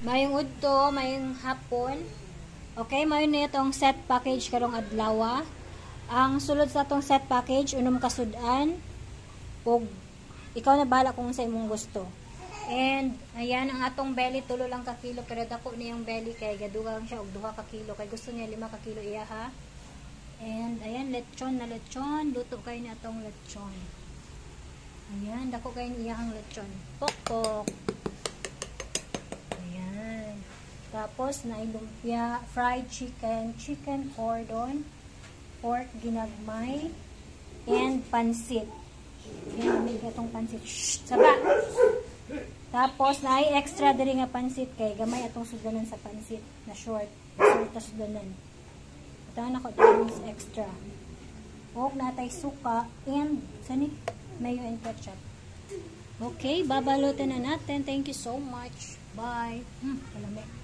Mayong udto, mayong hapon. Okay, mayon na itong set package karong adlaw. Ang sulod sa itong set package, unom kasudan. Ug ikaw na bahala kung sa imong gusto. And ayan ang atong belly, tulo lang ka kilo, pero dako niyang belly kay gadugang siya og 2 ka kilo, kay gusto niya 5 ka kilo iya ha. And ayan, lechon na lechon, luto kayo na itong lechon. Ayan, dako kayo niya ang lechon. Pokpok. Ayan. Tapos na lumpia, fried chicken, chicken cordon, pork ginagmay, and pansit. Ayan, may gatong pansit. Shhh! Saba! Tapos, na ay extra diri nga pansit kay gamay atong sudanan sa pansit na short. Short na sudanan. Ito na ko dahil extra. O, natay suka and sani? Mayo and ketchup. Okay, babalutin na natin. Thank you so much. Bye. Kalami.